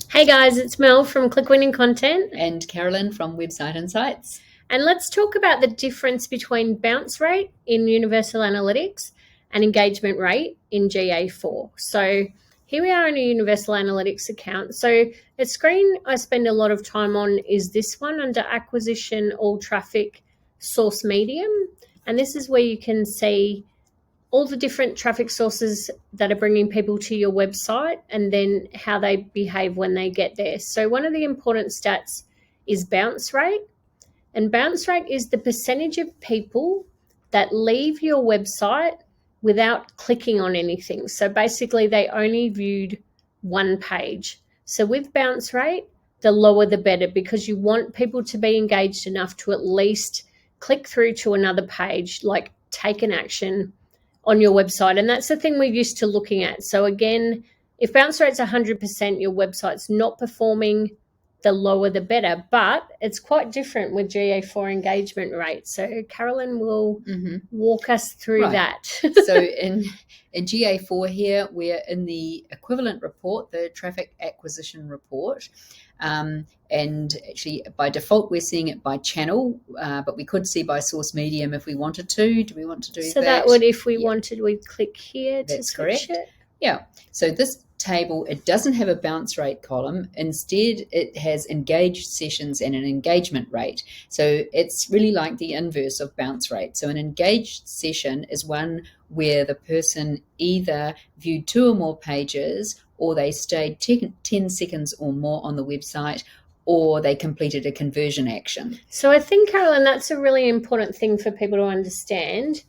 Hey guys, it's Mel from Click Winning Content. And Carolyn from Website Insights. And let's talk about the difference between bounce rate in Universal Analytics and engagement rate in GA4. So here we are in a Universal Analytics account. So the screen I spend a lot of time on is this one under Acquisition, All Traffic, Source Medium. And this is where you can see all the different traffic sources that are bringing people to your website and then how they behave when they get there. So one of the important stats is bounce rate. And bounce rate is the percentage of people that leave your website without clicking on anything. So basically they only viewed one page. So with bounce rate, the lower the better, because you want people to be engaged enough to at least click through to another page, like take an action on your website. And that's the thing we're used to looking at. So again, if bounce rate's 100%, your website's not performing, the lower the better. But it's quite different with GA4 engagement rate. So Carolyn will walk us through that. So in GA4 here, we're in the equivalent report, the traffic acquisition report. And actually by default we're seeing it by channel, but we could see by source medium if we wanted to. Do we want to do that? So that would, if we wanted, we'd click here to switch it. Yeah. So this table, it doesn't have a bounce rate column. Instead, it has engaged sessions and an engagement rate. So it's really like the inverse of bounce rate. So an engaged session is one where the person either viewed 2 or more pages, or they stayed 10 seconds or more on the website, or they completed a conversion action. So I think, Carolyn, that's a really important thing for people to understand.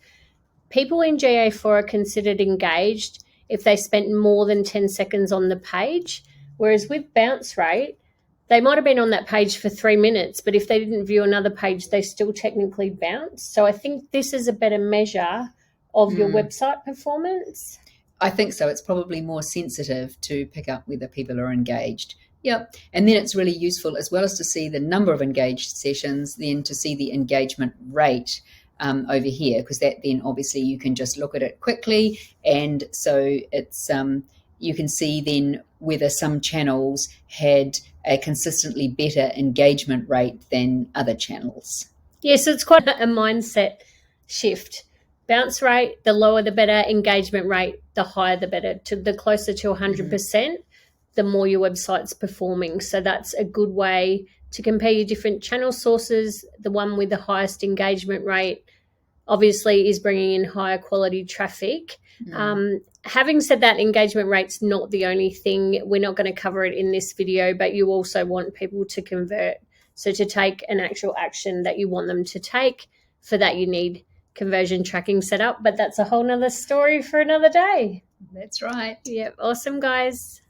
People in GA4 are considered engaged if they spent more than 10 seconds on the page, whereas with bounce rate, they might have been on that page for 3 minutes, but if they didn't view another page, they still technically bounced. So I think this is a better measure of your website performance. I think so. It's probably more sensitive to pick up whether people are engaged. Yep. And then it's really useful, as well as to see the number of engaged sessions, then to see the engagement rate over here, because that then obviously you can just look at it quickly. And so it's you can see then whether some channels had a consistently better engagement rate than other channels. Yes, so it's quite a mindset shift. Bounce rate, the lower the better. Engagement rate, the higher the better. To the closer to 100%, the more your website's performing. So that's a good way to compare your different channel sources. The one with the highest engagement rate obviously is bringing in higher quality traffic. Having said that, engagement rate's not the only thing. We're not going to cover it in this video, but you also want people to convert. So to take an actual action that you want them to take, for that you need conversion tracking set up, but that's a whole nother story for another day. That's right. Yep. Awesome, guys.